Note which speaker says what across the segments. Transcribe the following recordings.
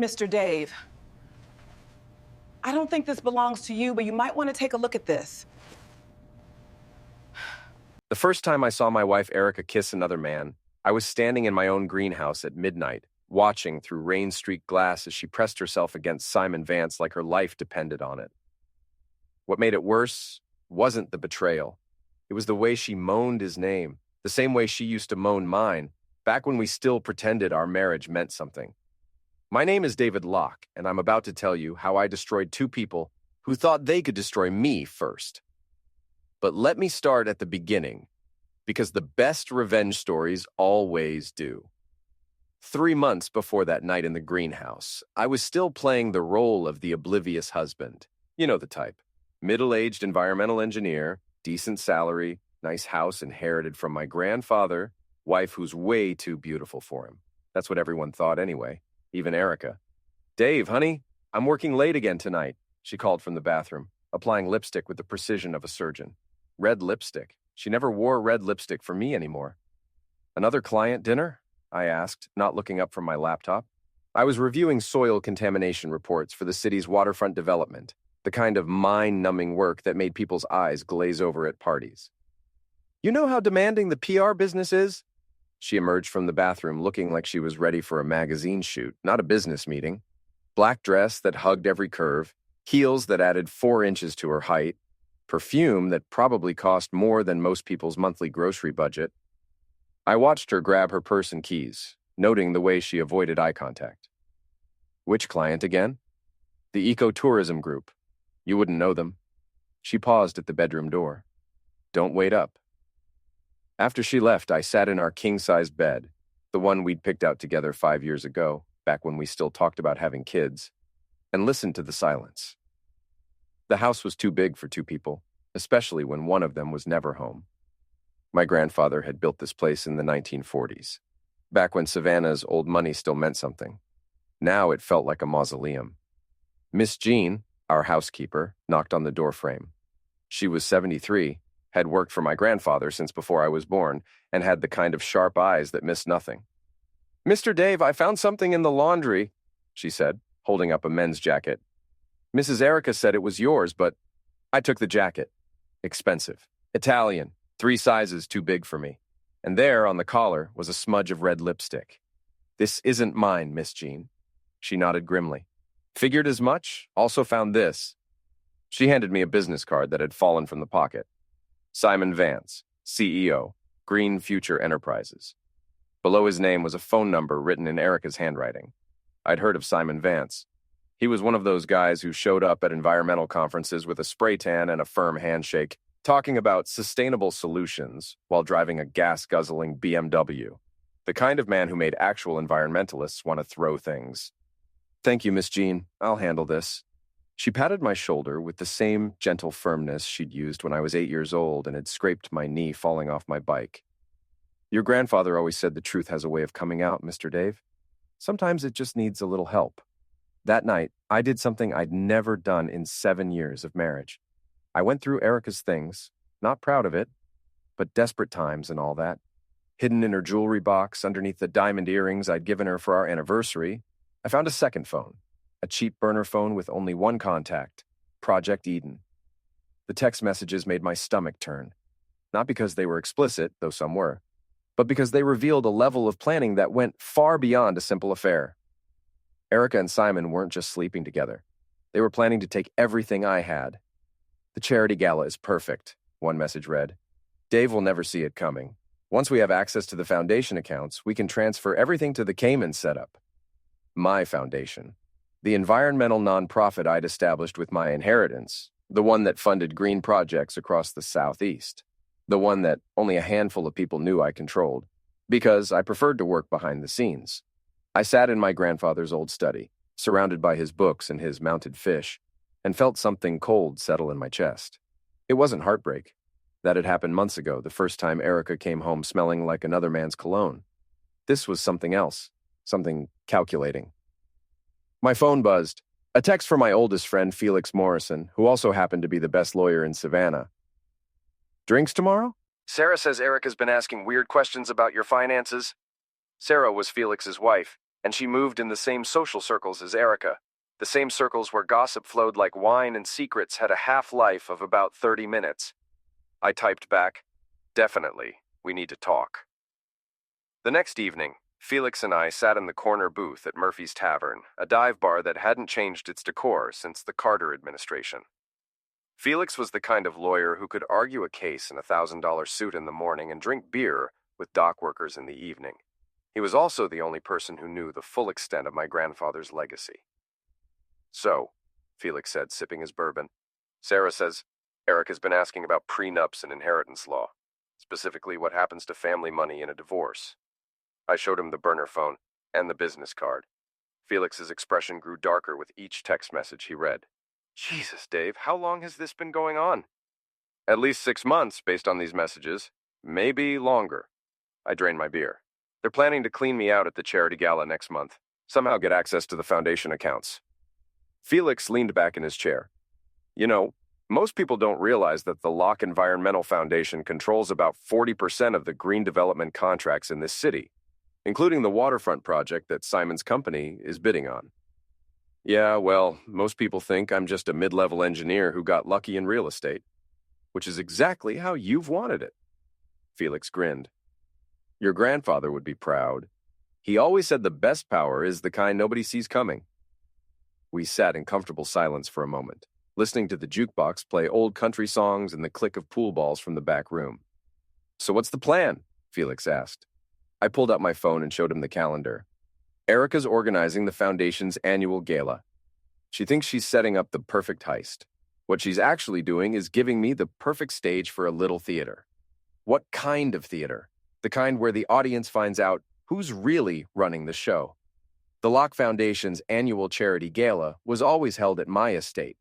Speaker 1: Mr. Dave, I don't think this belongs to you, but you might want to take a look at this.
Speaker 2: The first time I saw my wife Erica kiss another man, I was standing in my own greenhouse at midnight, watching through rain-streaked glass as she pressed herself against Simon Vance like her life depended on it. What made it worse wasn't the betrayal. It was the way she moaned his name, the same way she used to moan mine, back when we still pretended our marriage meant something. My name is David Locke, and I'm about to tell you how I destroyed two people who thought they could destroy me first. But let me start at the beginning, because the best revenge stories always do. 3 months before that night in the greenhouse, I was still playing the role of the oblivious husband. You know the type. Middle-aged environmental engineer, decent salary, nice house inherited from my grandfather, wife who's way too beautiful for him. That's what everyone thought anyway, even Erica. "Dave, honey, I'm working late again tonight," she called from the bathroom, applying lipstick with the precision of a surgeon. Red lipstick. She never wore red lipstick for me anymore. "Another client dinner?" I asked, not looking up from my laptop. I was reviewing soil contamination reports for the city's waterfront development, the kind of mind-numbing work that made people's eyes glaze over at parties. "You know how demanding the PR business is?" She emerged from the bathroom looking like she was ready for a magazine shoot, not a business meeting. Black dress that hugged every curve, heels that added 4 inches to her height, perfume that probably cost more than most people's monthly grocery budget. I watched her grab her purse and keys, noting the way she avoided eye contact. "Which client again?" "The ecotourism group. You wouldn't know them." She paused at the bedroom door. "Don't wait up." After she left, I sat in our king-size bed, the one we'd picked out together 5 years ago, back when we still talked about having kids, and listened to the silence. The house was too big for 2 people, especially when one of them was never home. My grandfather had built this place in the 1940s, back when Savannah's old money still meant something. Now it felt like a mausoleum. Miss Jean, our housekeeper, knocked on the doorframe. She was 73, had worked for my grandfather since before I was born, and had the kind of sharp eyes that missed nothing. "Mr. Dave, I found something in the laundry," she said, holding up a men's jacket. "Mrs. Erica said it was yours, but..." I took the jacket. Expensive. Italian. 3 sizes too big for me. And there, on the collar, was a smudge of red lipstick. "This isn't mine, Miss Jean." She nodded grimly. "Figured as much. Also found this." She handed me a business card that had fallen from the pocket. "Simon Vance, CEO, Green Future Enterprises." Below his name was a phone number written in Erica's handwriting. I'd heard of Simon Vance. He was one of those guys who showed up at environmental conferences with a spray tan and a firm handshake, talking about sustainable solutions while driving a gas-guzzling BMW. The kind of man who made actual environmentalists want to throw things. "Thank you, Miss Jean. I'll handle this." She patted my shoulder with the same gentle firmness she'd used when I was 8 years old and had scraped my knee falling off my bike. "Your grandfather always said the truth has a way of coming out, Mr. Dave. Sometimes it just needs a little help." That night, I did something I'd never done in 7 years of marriage. I went through Erica's things, not proud of it, but desperate times and all that. Hidden in her jewelry box underneath the diamond earrings I'd given her for our anniversary, I found a second phone, a cheap burner phone with only one contact, Project Eden. The text messages made my stomach turn, not because they were explicit, though some were, but because they revealed a level of planning that went far beyond a simple affair. Erica and Simon weren't just sleeping together. They were planning to take everything I had. "The charity gala is perfect," one message read. "Dave will never see it coming. Once we have access to the foundation accounts, we can transfer everything to the Cayman setup." My foundation. The environmental nonprofit I'd established with my inheritance, the one that funded green projects across the Southeast, the one that only a handful of people knew I controlled, because I preferred to work behind the scenes. I sat in my grandfather's old study, surrounded by his books and his mounted fish, and felt something cold settle in my chest. It wasn't heartbreak. That had happened months ago, the first time Erica came home smelling like another man's cologne. This was something else, something calculating. My phone buzzed. A text from my oldest friend, Felix Morrison, who also happened to be the best lawyer in Savannah. "Drinks tomorrow? Sarah says Erica's been asking weird questions about your finances." Sarah was Felix's wife. And she moved in the same social circles as Erica, the same circles where gossip flowed like wine and secrets had a half-life of about 30 minutes. I typed back, "Definitely, we need to talk." The next evening, Felix and I sat in the corner booth at Murphy's Tavern, a dive bar that hadn't changed its decor since the Carter administration. Felix was the kind of lawyer who could argue a case in a $1,000 suit in the morning and drink beer with dock workers in the evening. He was also the only person who knew the full extent of my grandfather's legacy. "So," Felix said, sipping his bourbon, "Sarah says Eric has been asking about prenups and inheritance law, specifically what happens to family money in a divorce." I showed him the burner phone and the business card. Felix's expression grew darker with each text message he read. "Jesus, Dave, how long has this been going on?" "At least 6 months, based on these messages. Maybe longer." I drained my beer. "They're planning to clean me out at the charity gala next month. Somehow get access to the foundation accounts." Felix leaned back in his chair. "You know, most people don't realize that the Locke Environmental Foundation controls about 40% of the green development contracts in this city, including the waterfront project that Simon's company is bidding on." "Yeah, well, most people think I'm just a mid-level engineer who got lucky in real estate, which is exactly how you've wanted it." Felix grinned. "Your grandfather would be proud. He always said the best power is the kind nobody sees coming." We sat in comfortable silence for a moment, listening to the jukebox play old country songs and the click of pool balls from the back room. "So what's the plan?" Felix asked. I pulled out my phone and showed him the calendar. "Erica's organizing the foundation's annual gala. She thinks she's setting up the perfect heist. What she's actually doing is giving me the perfect stage for a little theater." "What kind of theater?" "The kind where the audience finds out who's really running the show." The Locke Foundation's annual charity gala was always held at my estate.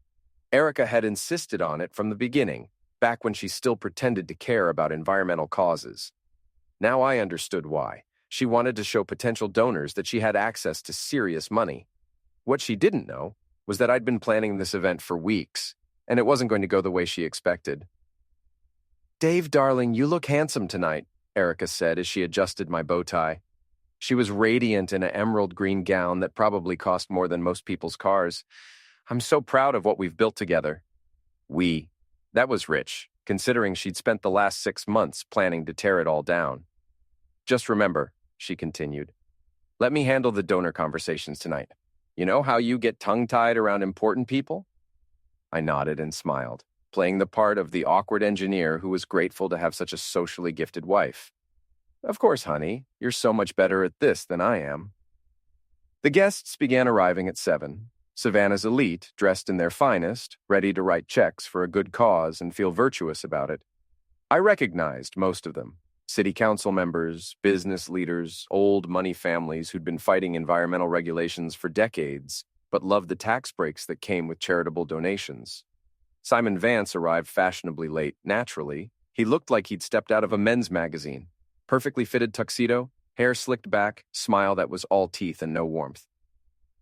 Speaker 2: Erica had insisted on it from the beginning, back when she still pretended to care about environmental causes. Now I understood why. She wanted to show potential donors that she had access to serious money. What she didn't know was that I'd been planning this event for weeks, and it wasn't going to go the way she expected. "Dave, darling, you look handsome tonight," Erica said as she adjusted my bow tie. She was radiant in an emerald green gown that probably cost more than most people's cars. "I'm so proud of what we've built together." "We." That was rich, considering she'd spent the last 6 months planning to tear it all down. "Just remember," she continued, "let me handle the donor conversations tonight. You know how you get tongue-tied around important people?" I nodded and smiled, playing the part of the awkward engineer who was grateful to have such a socially gifted wife. "Of course, honey, you're so much better at this than I am." The guests began arriving at 7. Savannah's elite, dressed in their finest, ready to write checks for a good cause and feel virtuous about it. I recognized most of them. City council members, business leaders, old money families who'd been fighting environmental regulations for decades, but loved the tax breaks that came with charitable donations. Simon Vance arrived fashionably late, naturally. He looked like he'd stepped out of a men's magazine. Perfectly fitted tuxedo, hair slicked back, smile that was all teeth and no warmth.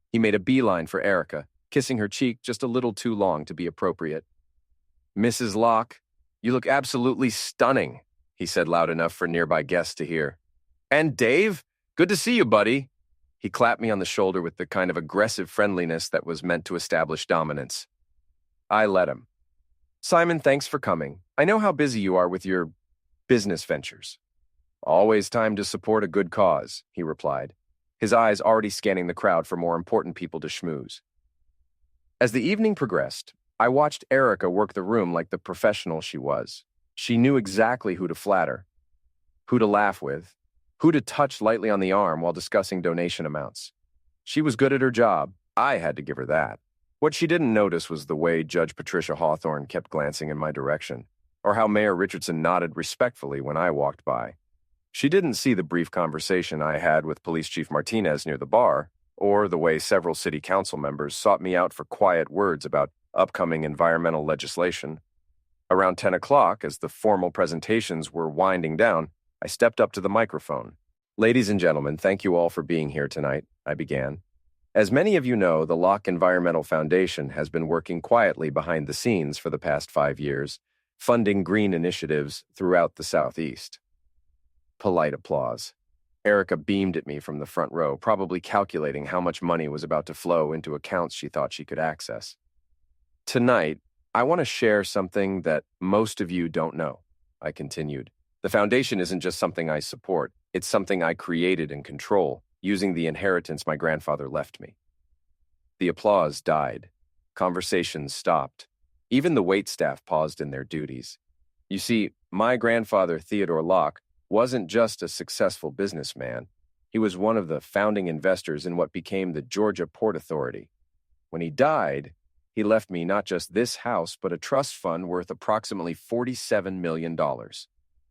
Speaker 2: He made a beeline for Erica, kissing her cheek just a little too long to be appropriate. "Mrs. Locke, you look absolutely stunning," he said loud enough for nearby guests to hear. "And Dave, good to see you, buddy." He clapped me on the shoulder with the kind of aggressive friendliness that was meant to establish dominance. I let him. "Simon, thanks for coming. I know how busy you are with your business ventures." "Always time to support a good cause," he replied, his eyes already scanning the crowd for more important people to schmooze. As the evening progressed, I watched Erica work the room like the professional she was. She knew exactly who to flatter, who to laugh with, who to touch lightly on the arm while discussing donation amounts. She was good at her job. I had to give her that. What she didn't notice was the way Judge Patricia Hawthorne kept glancing in my direction, or how Mayor Richardson nodded respectfully when I walked by. She didn't see the brief conversation I had with Police Chief Martinez near the bar, or the way several city council members sought me out for quiet words about upcoming environmental legislation. Around 10 o'clock, as the formal presentations were winding down, I stepped up to the microphone. "Ladies and gentlemen, thank you all for being here tonight," I began. "As many of you know, the Locke Environmental Foundation has been working quietly behind the scenes for the past 5 years, funding green initiatives throughout the Southeast." Polite applause. Erica beamed at me from the front row, probably calculating how much money was about to flow into accounts she thought she could access. Tonight, I want to share something that most of you don't know, I continued. The foundation isn't just something I support, it's something I created and control, using the inheritance my grandfather left me. The applause died. Conversations stopped. Even the waitstaff paused in their duties. You see, my grandfather, Theodore Locke, wasn't just a successful businessman. He was one of the founding investors in what became the Georgia Port Authority. When he died, he left me not just this house, but a trust fund worth approximately $47 million.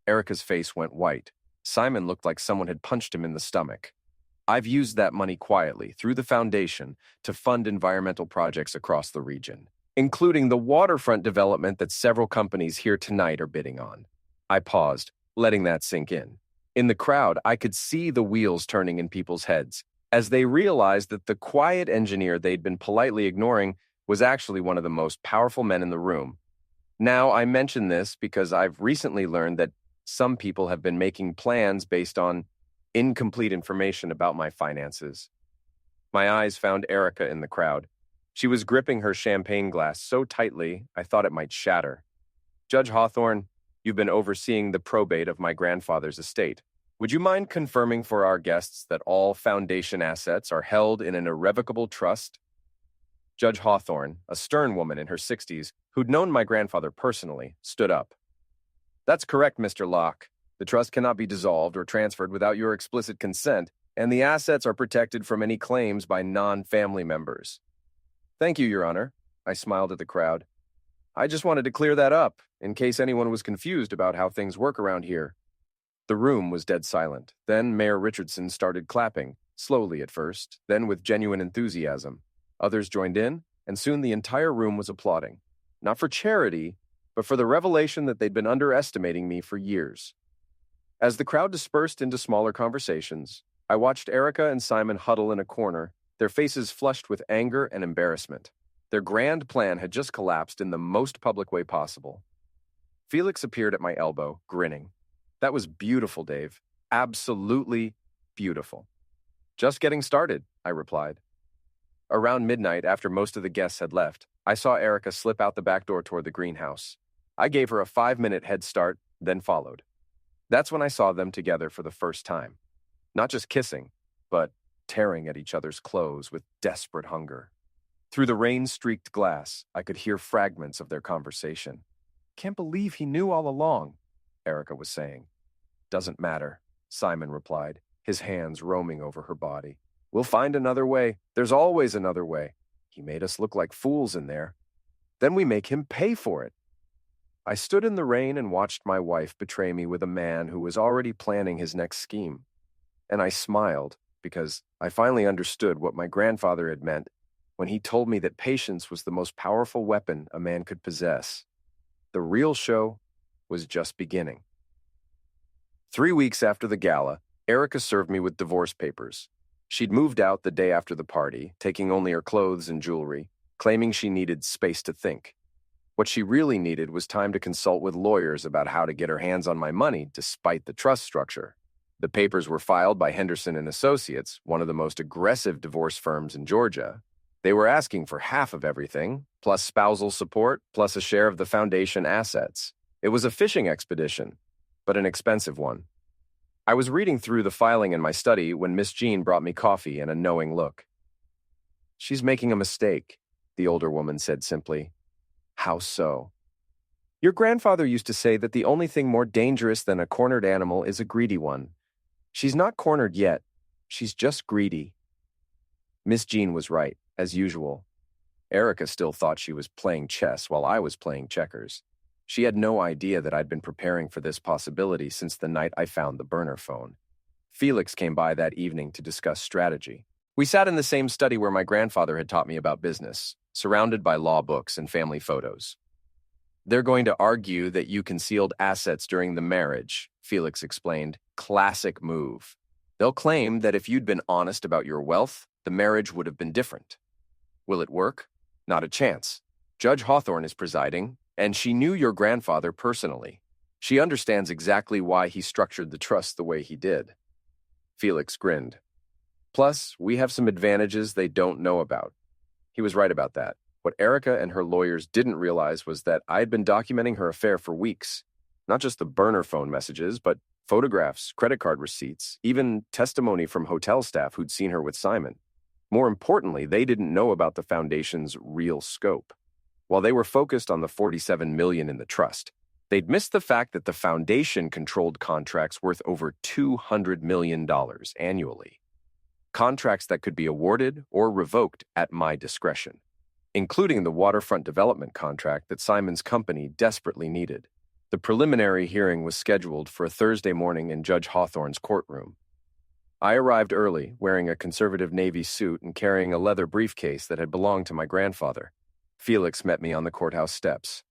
Speaker 2: Erica's face went white. Simon looked like someone had punched him in the stomach. I've used that money quietly, through the foundation, to fund environmental projects across the region, including the waterfront development that several companies here tonight are bidding on. I paused, letting that sink in. In the crowd, I could see the wheels turning in people's heads as they realized that the quiet engineer they'd been politely ignoring was actually one of the most powerful men in the room. Now, I mention this because I've recently learned that some people have been making plans based on incomplete information about my finances. My eyes found Erica in the crowd. She was gripping her champagne glass so tightly I thought it might shatter. Judge Hawthorne, you've been overseeing the probate of my grandfather's estate. Would you mind confirming for our guests that all foundation assets are held in an irrevocable trust? Judge Hawthorne, a stern woman in her 60s who'd known my grandfather personally, stood up. That's correct, Mr. Locke. The trust cannot be dissolved or transferred without your explicit consent, and the assets are protected from any claims by non-family members. Thank you, Your Honor. I smiled at the crowd. I just wanted to clear that up, in case anyone was confused about how things work around here. The room was dead silent. Then Mayor Richardson started clapping, slowly at first, then with genuine enthusiasm. Others joined in, and soon the entire room was applauding. Not for charity, but for the revelation that they'd been underestimating me for years. As the crowd dispersed into smaller conversations, I watched Erica and Simon huddle in a corner, their faces flushed with anger and embarrassment. Their grand plan had just collapsed in the most public way possible. Felix appeared at my elbow, grinning. That was beautiful, Dave. Absolutely beautiful. Just getting started, I replied. Around midnight, after most of the guests had left, I saw Erica slip out the back door toward the greenhouse. I gave her a 5-minute head start, then followed. That's when I saw them together for the first time. Not just kissing, but tearing at each other's clothes with desperate hunger. Through the rain-streaked glass, I could hear fragments of their conversation. Can't believe he knew all along, Erica was saying. Doesn't matter, Simon replied, his hands roaming over her body. We'll find another way. There's always another way. He made us look like fools in there. Then we make him pay for it. I stood in the rain and watched my wife betray me with a man who was already planning his next scheme. And I smiled because I finally understood what my grandfather had meant when he told me that patience was the most powerful weapon a man could possess. The real show was just beginning. 3 weeks after the gala, Erica served me with divorce papers. She'd moved out the day after the party, taking only her clothes and jewelry, claiming she needed space to think. What she really needed was time to consult with lawyers about how to get her hands on my money despite the trust structure. The papers were filed by Henderson and Associates, one of the most aggressive divorce firms in Georgia. They were asking for half of everything, plus spousal support, plus a share of the foundation assets. It was a fishing expedition, but an expensive one. I was reading through the filing in my study when Miss Jean brought me coffee and a knowing look. She's making a mistake, the older woman said simply. How so? Your grandfather used to say that the only thing more dangerous than a cornered animal is a greedy one. She's not cornered yet. She's just greedy. Miss Jean was right, as usual. Erica still thought she was playing chess while I was playing checkers. She had no idea that I'd been preparing for this possibility since the night I found the burner phone. Felix came by that evening to discuss strategy. We sat in the same study where my grandfather had taught me about business, surrounded by law books and family photos. They're going to argue that you concealed assets during the marriage, Felix explained. Classic move. They'll claim that if you'd been honest about your wealth, the marriage would have been different. Will it work? Not a chance. Judge Hawthorne is presiding, and she knew your grandfather personally. She understands exactly why he structured the trust the way he did. Felix grinned. Plus, we have some advantages they don't know about. He was right about that. What Erica and her lawyers didn't realize was that I had been documenting her affair for weeks. Not just the burner phone messages, but photographs, credit card receipts, even testimony from hotel staff who'd seen her with Simon. More importantly, they didn't know about the foundation's real scope. While they were focused on the $47 million in the trust, they'd missed the fact that the foundation controlled contracts worth over $200 million annually. Contracts that could be awarded or revoked at my discretion, including the waterfront development contract that Simon's company desperately needed. The preliminary hearing was scheduled for a Thursday morning in Judge Hawthorne's courtroom. I arrived early, wearing a conservative navy suit and carrying a leather briefcase that had belonged to my grandfather. Felix met me on the courthouse steps.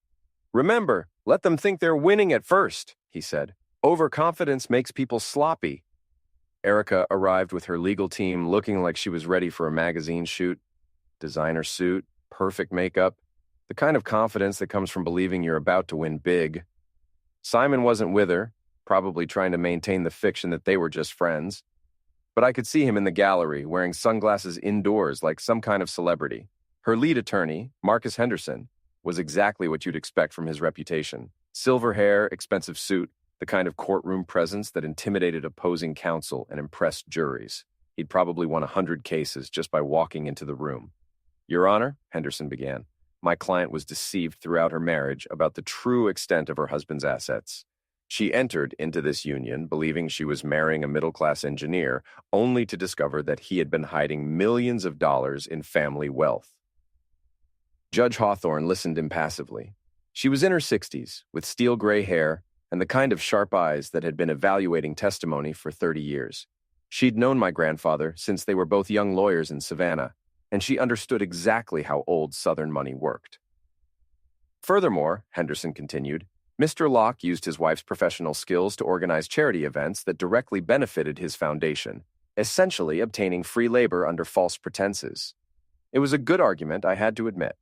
Speaker 2: "Remember, let them think they're winning at first," he said. "Overconfidence makes people sloppy." Erica arrived with her legal team looking like she was ready for a magazine shoot. Designer suit, perfect makeup, the kind of confidence that comes from believing you're about to win big. Simon wasn't with her, probably trying to maintain the fiction that they were just friends. But I could see him in the gallery, wearing sunglasses indoors like some kind of celebrity. Her lead attorney, Marcus Henderson, was exactly what you'd expect from his reputation. Silver hair, expensive suit, the kind of courtroom presence that intimidated opposing counsel and impressed juries. He'd probably won 100 cases just by walking into the room. "Your Honor," Henderson began, "my client was deceived throughout her marriage about the true extent of her husband's assets. She entered into this union believing she was marrying a middle-class engineer, only to discover that he had been hiding millions of dollars in family wealth." Judge Hawthorne listened impassively. She was in her 60s, with steel gray hair and the kind of sharp eyes that had been evaluating testimony for 30 years. She'd known my grandfather since they were both young lawyers in Savannah, and she understood exactly how old Southern money worked. "Furthermore," Henderson continued, "Mr. Locke used his wife's professional skills to organize charity events that directly benefited his foundation, essentially obtaining free labor under false pretenses. It was a good argument, I had to admit."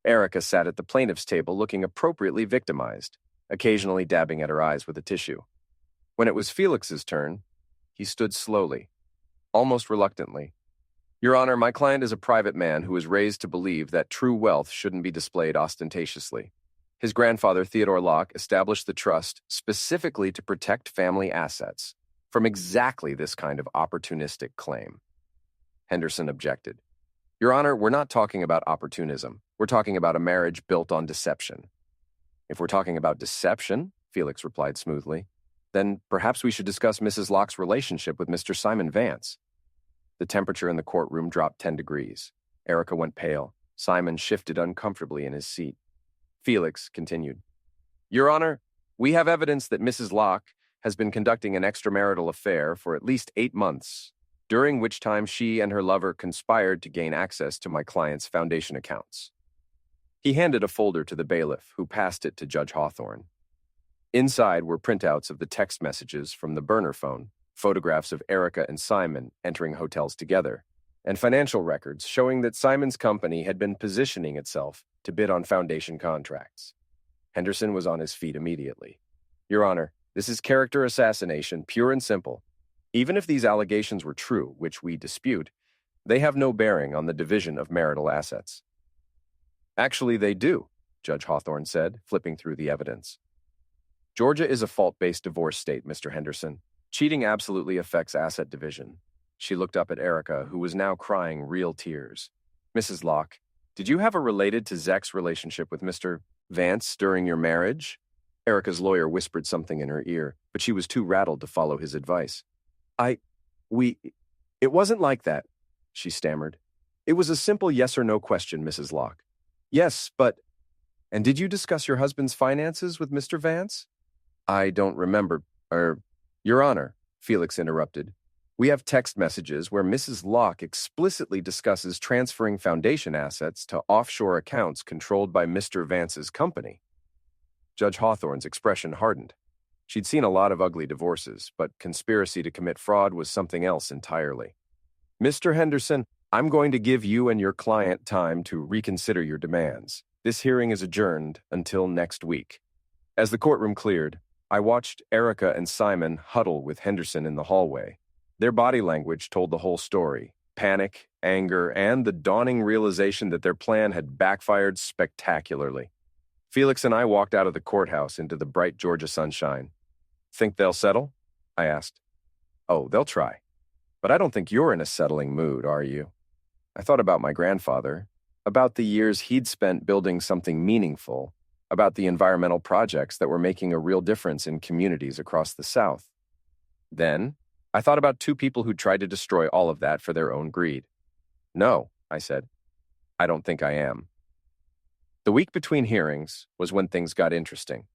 Speaker 2: Erica sat at the plaintiff's table looking appropriately victimized, occasionally dabbing at her eyes with a tissue. When it was Felix's turn, he stood slowly, almost reluctantly. "Your Honor, my client is a private man who was raised to believe that true wealth shouldn't be displayed ostentatiously. His grandfather, Theodore Locke, established the trust specifically to protect family assets from exactly this kind of opportunistic claim." Henderson objected. "Your Honor, we're not talking about opportunism. We're talking about a marriage built on deception." "If we're talking about deception," Felix replied smoothly, "then perhaps we should discuss Mrs. Locke's relationship with Mr. Simon Vance." The temperature in the courtroom dropped 10 degrees. Erica went pale. Simon shifted uncomfortably in his seat. Felix continued. "Your Honor, we have evidence that Mrs. Locke has been conducting an extramarital affair for at least 8 months, during which time she and her lover conspired to gain access to my client's foundation accounts." He handed a folder to the bailiff, who passed it to Judge Hawthorne. Inside were printouts of the text messages from the burner phone, photographs of Erica and Simon entering hotels together, and financial records showing that Simon's company had been positioning itself to bid on foundation contracts. Henderson was on his feet immediately. "Your Honor, this is character assassination, pure and simple. Even if these allegations were true, which we dispute, they have no bearing on the division of marital assets." "Actually, they do," Judge Hawthorne said, flipping through the evidence. "Georgia is a fault-based divorce state, Mr. Henderson. Cheating absolutely affects asset division." She looked up at Erica, who was now crying real tears. "Mrs. Locke, did you have a related to Zek's relationship with Mr. Vance during your marriage?" Erica's lawyer whispered something in her ear, but she was too rattled to follow his advice. It wasn't like that," she stammered. "It was a simple yes or no question, Mrs. Locke." "Yes, but—" "And did you discuss your husband's finances with Mr. Vance?" "I don't remember, Your Honor," Felix interrupted. "We have text messages where Mrs. Locke explicitly discusses transferring foundation assets to offshore accounts controlled by Mr. Vance's company." Judge Hawthorne's expression hardened. She'd seen a lot of ugly divorces, but conspiracy to commit fraud was something else entirely. "Mr. Henderson, I'm going to give you and your client time to reconsider your demands. This hearing is adjourned until next week." As the courtroom cleared, I watched Erica and Simon huddle with Henderson in the hallway. Their body language told the whole story: panic, anger, and the dawning realization that their plan had backfired spectacularly. Felix and I walked out of the courthouse into the bright Georgia sunshine. "Think they'll settle?" I asked. "Oh, they'll try. But I don't think you're in a settling mood, are you?" I thought about my grandfather, about the years he'd spent building something meaningful, about the environmental projects that were making a real difference in communities across the South. Then, I thought about two people who tried to destroy all of that for their own greed. "No," I said. "I don't think I am." The week between hearings was when things got interesting.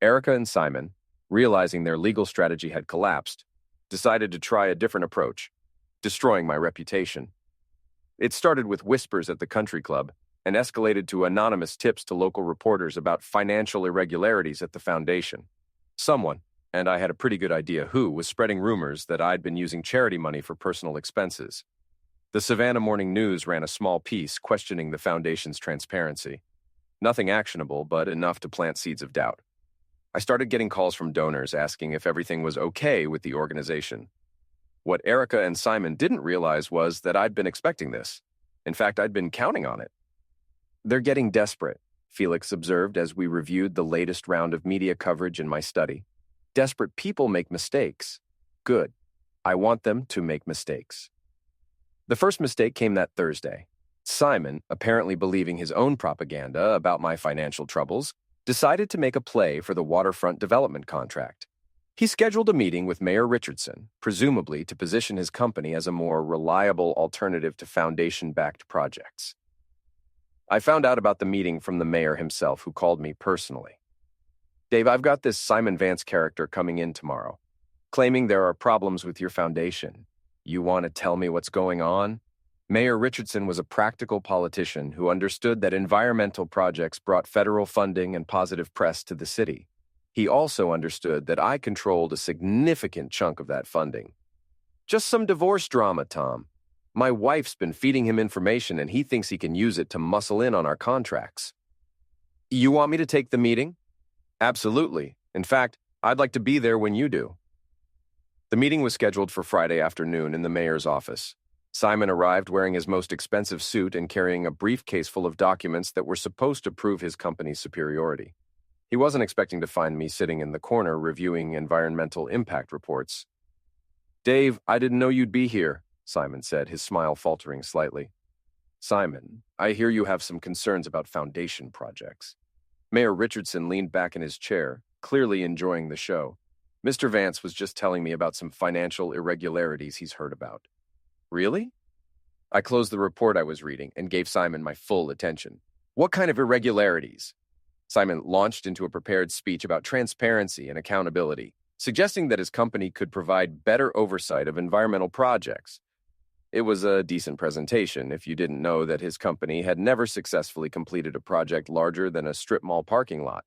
Speaker 2: Erica and Simon, realizing their legal strategy had collapsed, decided to try a different approach, destroying my reputation. It started with whispers at the country club and escalated to anonymous tips to local reporters about financial irregularities at the foundation. Someone, and I had a pretty good idea who, was spreading rumors that I'd been using charity money for personal expenses. The Savannah Morning News ran a small piece questioning the foundation's transparency. Nothing actionable, but enough to plant seeds of doubt. I started getting calls from donors asking if everything was okay with the organization. What Erica and Simon didn't realize was that I'd been expecting this. In fact, I'd been counting on it. "They're getting desperate," Felix observed as we reviewed the latest round of media coverage in my study. "Desperate people make mistakes. Good. I want them to make mistakes." The first mistake came that Thursday. Simon, apparently believing his own propaganda about my financial troubles, decided to make a play for the waterfront development contract. He scheduled a meeting with Mayor Richardson, presumably to position his company as a more reliable alternative to foundation-backed projects. I found out about the meeting from the mayor himself, who called me personally. "Dave, I've got this Simon Vance character coming in tomorrow, claiming there are problems with your foundation. You want to tell me what's going on?" Mayor Richardson was a practical politician who understood that environmental projects brought federal funding and positive press to the city. He also understood that I controlled a significant chunk of that funding. "Just some divorce drama, Tom. My wife's been feeding him information and he thinks he can use it to muscle in on our contracts." "You want me to take the meeting?" "Absolutely. In fact, I'd like to be there when you do." The meeting was scheduled for Friday afternoon in the mayor's office. Simon arrived wearing his most expensive suit and carrying a briefcase full of documents that were supposed to prove his company's superiority. He wasn't expecting to find me sitting in the corner reviewing environmental impact reports. "Dave, I didn't know you'd be here," Simon said, his smile faltering slightly. "Simon, I hear you have some concerns about foundation projects." Mayor Richardson leaned back in his chair, clearly enjoying the show. "Mr. Vance was just telling me about some financial irregularities he's heard about." "Really?" I closed the report I was reading and gave Simon my full attention. "What kind of irregularities?" Simon launched into a prepared speech about transparency and accountability, suggesting that his company could provide better oversight of environmental projects. It was a decent presentation if you didn't know that his company had never successfully completed a project larger than a strip mall parking lot.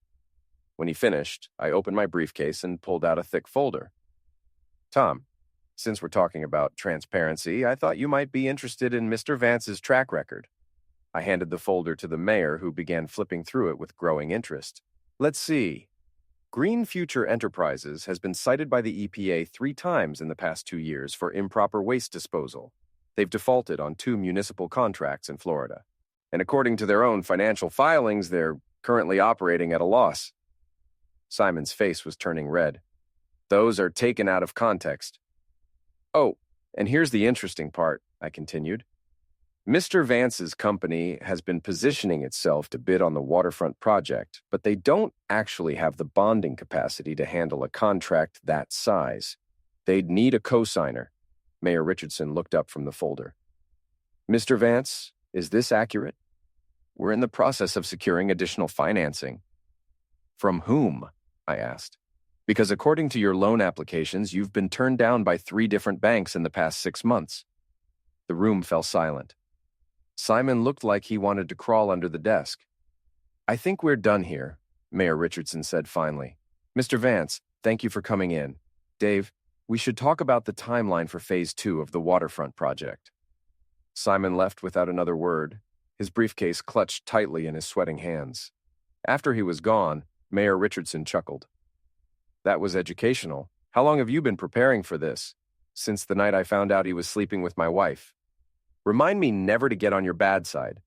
Speaker 2: When he finished, I opened my briefcase and pulled out a thick folder. "Tom, since we're talking about transparency, I thought you might be interested in Mr. Vance's track record." I handed the folder to the mayor, who began flipping through it with growing interest. "Let's see. Green Future Enterprises has been cited by the EPA 3 times in the past 2 years for improper waste disposal. They've defaulted on 2 municipal contracts in Florida. And according to their own financial filings, they're currently operating at a loss." Simon's face was turning red. "Those are taken out of context." "Oh, and here's the interesting part," I continued. "Mr. Vance's company has been positioning itself to bid on the waterfront project, but they don't actually have the bonding capacity to handle a contract that size. They'd need a co-signer." Mayor Richardson looked up from the folder. "Mr. Vance, is this accurate?" "We're in the process of securing additional financing." "From whom?" I asked. "Because according to your loan applications, you've been turned down by 3 different banks in the past 6 months." The room fell silent. Simon looked like he wanted to crawl under the desk. "I think we're done here," Mayor Richardson said finally. "Mr. Vance, thank you for coming in. Dave, we should talk about the timeline for Phase 2 of the waterfront project." Simon left without another word, his briefcase clutched tightly in his sweating hands. After he was gone, Mayor Richardson chuckled. "That was educational. How long have you been preparing for this?" since the night I found out he was sleeping with my wife. Remind me never to get on your bad side.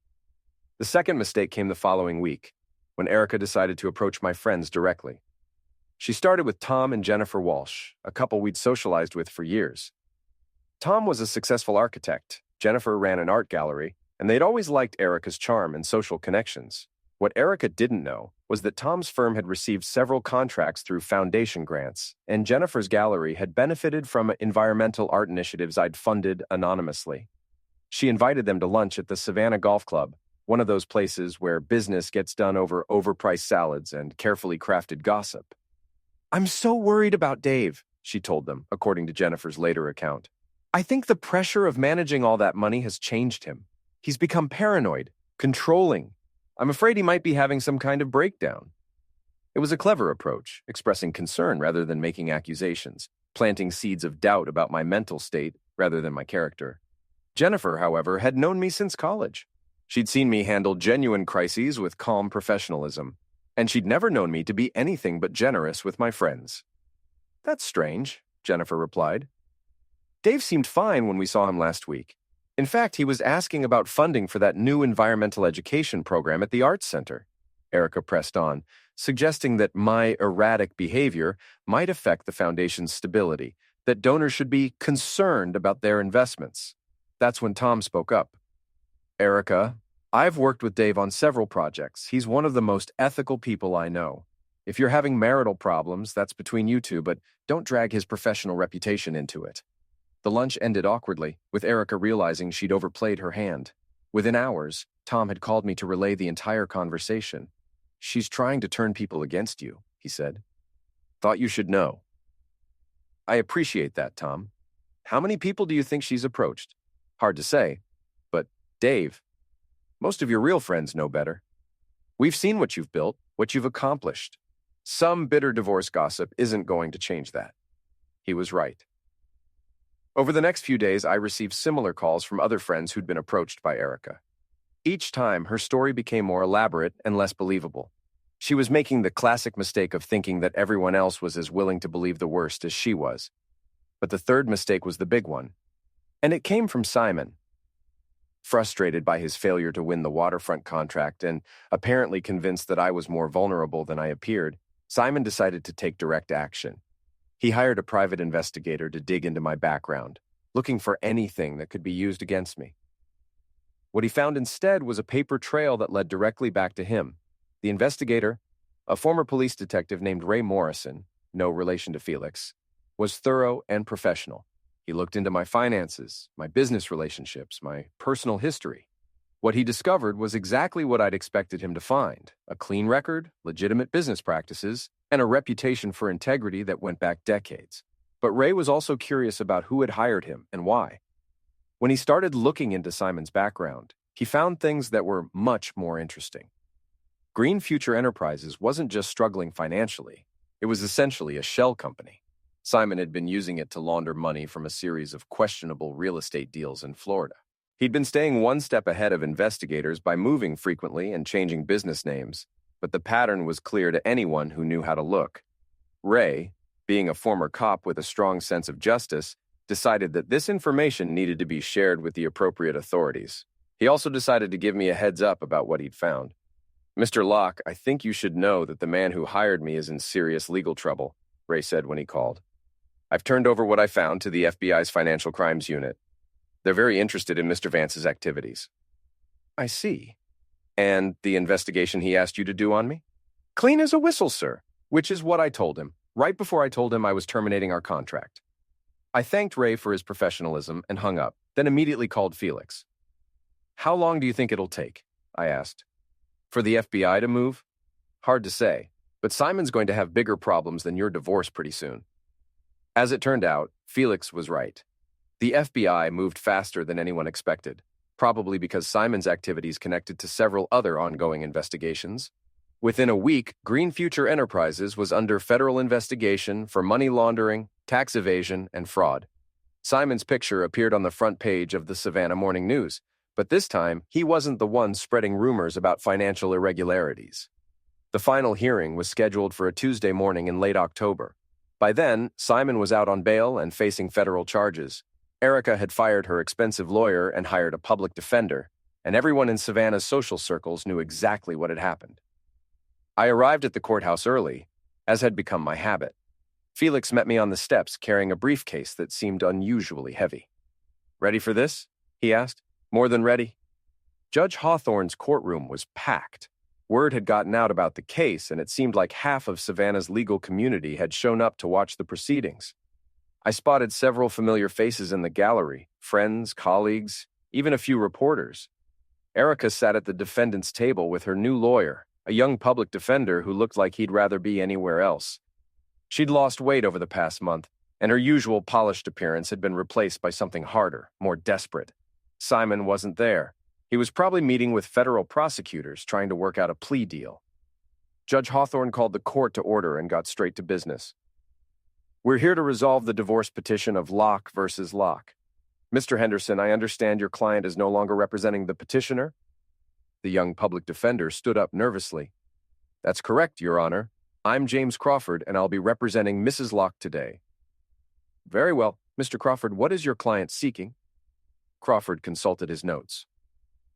Speaker 2: The second mistake came the following week, when Erica decided to approach my friends directly. She started with Tom and Jennifer Walsh, a couple we'd socialized with for years. Tom was a successful architect, Jennifer ran an art gallery, and they'd always liked Erica's charm and social connections. What Erica didn't know was that Tom's firm had received several contracts through foundation grants, and Jennifer's gallery had benefited from environmental art initiatives I'd funded anonymously. She invited them to lunch at the Savannah Golf Club, one of those places where business gets done over overpriced salads and carefully crafted gossip. "I'm so worried about Dave," she told them, according to Jennifer's later account. "I think the pressure of managing all that money has changed him. He's become paranoid, controlling. I'm afraid he might be having some kind of breakdown." It was a clever approach, expressing concern rather than making accusations, planting seeds of doubt about my mental state rather than my character. Jennifer, however, had known me since college. She'd seen me handle genuine crises with calm professionalism, and she'd never known me to be anything but generous with my friends. "That's strange," Jennifer replied. "Dave seemed fine when we saw him last week. In fact, he was asking about funding for that new environmental education program at the Arts Center." Erica pressed on, suggesting that my erratic behavior might affect the foundation's stability, that donors should be concerned about their investments. That's when Tom spoke up. "Erica, I've worked with Dave on several projects. He's one of the most ethical people I know. If you're having marital problems, that's between you two, but don't drag his professional reputation into it." The lunch ended awkwardly, with Erica realizing she'd overplayed her hand. Within hours, Tom had called me to relay the entire conversation. "She's trying to turn people against you," he said. "Thought you should know." "I appreciate that, Tom. How many people do you think she's approached?" "Hard to say, but Dave, most of your real friends know better. We've seen what you've built, what you've accomplished. Some bitter divorce gossip isn't going to change that." He was right. Over the next few days, I received similar calls from other friends who'd been approached by Erica. Each time, her story became more elaborate and less believable. She was making the classic mistake of thinking that everyone else was as willing to believe the worst as she was. But the third mistake was the big one. And it came from Simon. Frustrated by his failure to win the waterfront contract and apparently convinced that I was more vulnerable than I appeared, Simon decided to take direct action. He hired a private investigator to dig into my background, looking for anything that could be used against me. What he found instead was a paper trail that led directly back to him. The investigator, a former police detective named Ray Morrison, no relation to Felix, was thorough and professional. He looked into my finances, my business relationships, my personal history. What he discovered was exactly what I'd expected him to find: a clean record, legitimate business practices, and a reputation for integrity that went back decades. But Ray was also curious about who had hired him and why. When he started looking into Simon's background, he found things that were much more interesting. Green Future Enterprises wasn't just struggling financially. It was essentially a shell company. Simon had been using it to launder money from a series of questionable real estate deals in Florida. He'd been staying one step ahead of investigators by moving frequently and changing business names, but the pattern was clear to anyone who knew how to look. Ray, being a former cop with a strong sense of justice, decided that this information needed to be shared with the appropriate authorities. He also decided to give me a heads up about what he'd found. "Mr. Locke, I think you should know that the man who hired me is in serious legal trouble," Ray said when he called. "I've turned over what I found to the FBI's Financial Crimes Unit. They're very interested in Mr. Vance's activities." "I see. And the investigation he asked you to do on me?" "Clean as a whistle, sir," which is what I told him, right before I told him I was terminating our contract. I thanked Ray for his professionalism and hung up, then immediately called Felix. "How long do you think it'll take?" I asked. "For the FBI to move?" "Hard to say, but Simon's going to have bigger problems than your divorce pretty soon." As it turned out, Felix was right. The FBI moved faster than anyone expected, probably because Simon's activities connected to several other ongoing investigations. Within a week, Green Future Enterprises was under federal investigation for money laundering, tax evasion, and fraud. Simon's picture appeared on the front page of the Savannah Morning News, but this time he wasn't the one spreading rumors about financial irregularities. The final hearing was scheduled for a Tuesday morning in late October. By then, Simon was out on bail and facing federal charges. Erica had fired her expensive lawyer and hired a public defender, and everyone in Savannah's social circles knew exactly what had happened. I arrived at the courthouse early, as had become my habit. Felix met me on the steps carrying a briefcase that seemed unusually heavy. "Ready for this?" he asked. "More than ready." Judge Hawthorne's courtroom was packed. Word had gotten out about the case, and it seemed like half of Savannah's legal community had shown up to watch the proceedings. I spotted several familiar faces in the gallery, friends, colleagues, even a few reporters. Erica sat at the defendant's table with her new lawyer, a young public defender who looked like he'd rather be anywhere else. She'd lost weight over the past month, and her usual polished appearance had been replaced by something harder, more desperate. Simon wasn't there. He was probably meeting with federal prosecutors trying to work out a plea deal. Judge Hawthorne called the court to order and got straight to business. "We're here to resolve the divorce petition of Locke versus Locke. Mr. Henderson, I understand your client is no longer representing the petitioner?" The young public defender stood up nervously. "That's correct, Your Honor. I'm James Crawford, and I'll be representing Mrs. Locke today." "Very well. Mr. Crawford, what is your client seeking?" Crawford consulted his notes.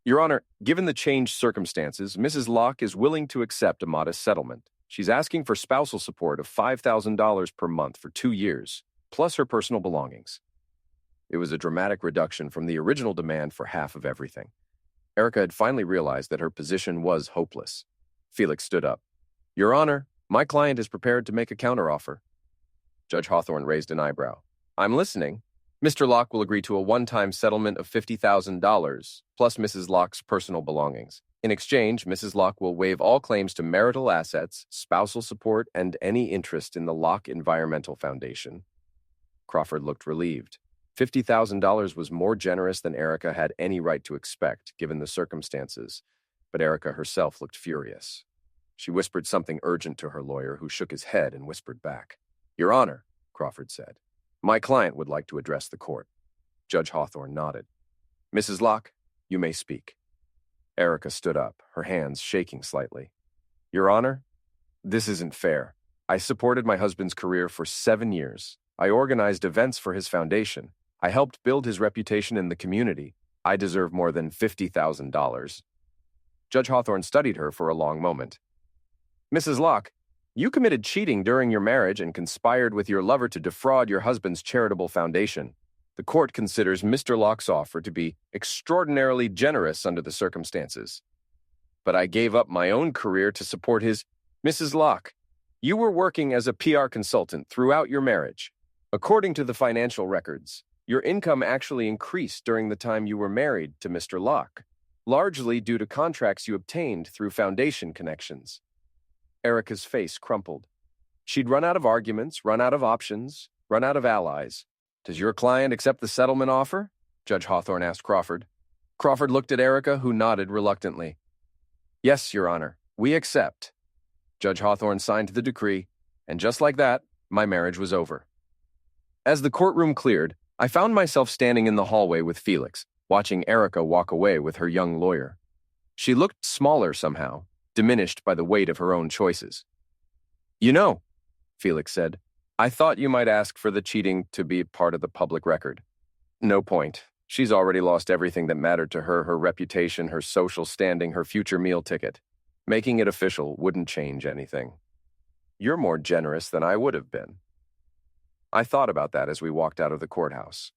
Speaker 2: "Your Honor, given the changed circumstances, Mrs. Locke is willing to accept a modest settlement. She's asking for spousal support of $5,000 per month for 2 years, plus her personal belongings." It was a dramatic reduction from the original demand for half of everything. Erica had finally realized that her position was hopeless. Felix stood up. "Your Honor, my client is prepared to make a counteroffer." Judge Hawthorne raised an eyebrow. "I'm listening." "Mr. Locke will agree to a one-time settlement of $50,000, plus Mrs. Locke's personal belongings. In exchange, Mrs. Locke will waive all claims to marital assets, spousal support, and any interest in the Locke Environmental Foundation." Crawford looked relieved. $50,000 was more generous than Erica had any right to expect, given the circumstances, but Erica herself looked furious. She whispered something urgent to her lawyer, who shook his head and whispered back. "Your Honor," Crawford said, "my client would like to address the court." Judge Hawthorne nodded. "Mrs. Locke, you may speak." Erica stood up, her hands shaking slightly. "Your Honor, this isn't fair. I supported my husband's career for 7 years. I organized events for his foundation. I helped build his reputation in the community. I deserve more than $50,000. Judge Hawthorne studied her for a long moment. "Mrs. Locke, you committed cheating during your marriage and conspired with your lover to defraud your husband's charitable foundation. The court considers Mr. Locke's offer to be extraordinarily generous under the circumstances. But I gave up my own career to support his—" "Mrs. Locke, you were working as a PR consultant throughout your marriage. According to the financial records, your income actually increased during the time you were married to Mr. Locke, largely due to contracts you obtained through foundation connections." Erica's face crumpled. She'd run out of arguments, run out of options, run out of allies. "Does your client accept the settlement offer?" Judge Hawthorne asked Crawford. Crawford looked at Erica, who nodded reluctantly. "Yes, Your Honor, we accept." Judge Hawthorne signed the decree, and just like that, my marriage was over. As the courtroom cleared, I found myself standing in the hallway with Felix, watching Erica walk away with her young lawyer. She looked smaller somehow, diminished by the weight of her own choices. "You know," Felix said, "I thought you might ask for the cheating to be part of the public record. No point. She's already lost everything that mattered to her, her reputation, her social standing, her future meal ticket. Making it official wouldn't change anything. You're more generous than I would have been." I thought about that as we walked out of the courthouse.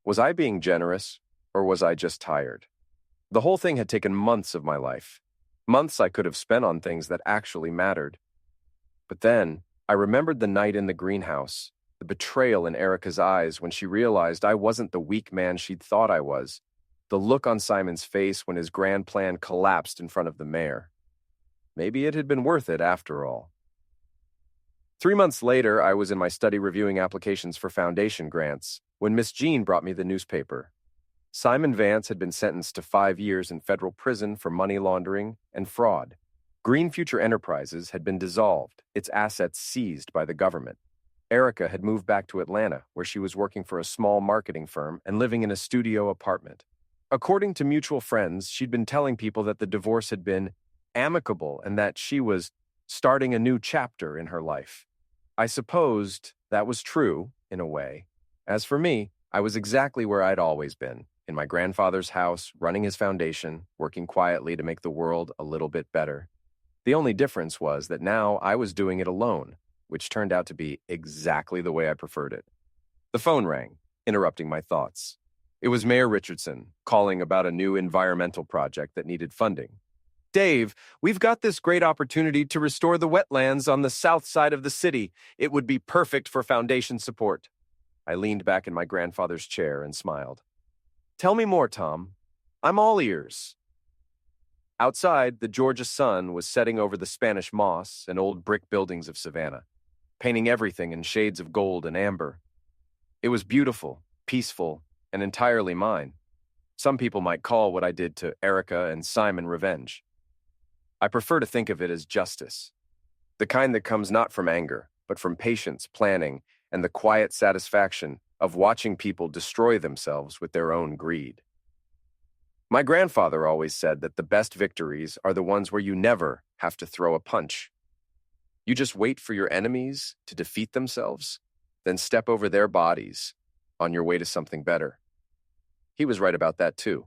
Speaker 2: Was I being generous, or was I just tired? The whole thing had taken months of my life. Months I could have spent on things that actually mattered. But then, I remembered the night in the greenhouse, the betrayal in Erica's eyes when she realized I wasn't the weak man she'd thought I was, the look on Simon's face when his grand plan collapsed in front of the mayor. Maybe it had been worth it after all. 3 months later, I was in my study reviewing applications for foundation grants when Miss Jean brought me the newspaper. Simon Vance had been sentenced to 5 years in federal prison for money laundering and fraud. Green Future Enterprises had been dissolved, its assets seized by the government. Erica had moved back to Atlanta, where she was working for a small marketing firm and living in a studio apartment. According to mutual friends, she'd been telling people that the divorce had been amicable and that she was starting a new chapter in her life. I supposed That was true, in a way. As for me, I was exactly where I'd always been, in my grandfather's house, running his foundation, working quietly to make the world a little bit better. The only difference was that now I was doing it alone, which turned out to be exactly the way I preferred it. The phone rang, interrupting my thoughts. It was Mayor Richardson, calling about a new environmental project that needed funding. Dave, we've got this great opportunity to restore the wetlands on the south side of the city. It would be perfect for foundation support. I leaned back in my grandfather's chair and smiled. Tell me more, Tom. I'm all ears. Outside, the Georgia sun was setting over the Spanish moss and old brick buildings of Savannah, painting everything in shades of gold and amber. It was beautiful, peaceful, and entirely mine. Some people might call what I did to Erica and Simon revenge. I prefer to think of it as justice, the kind that comes not from anger, but from patience, planning, and the quiet satisfaction of watching people destroy themselves with their own greed. My grandfather always said that the best victories are the ones where you never have to throw a punch. You just wait for your enemies to defeat themselves, then step over their bodies on your way to something better. He was right about that too.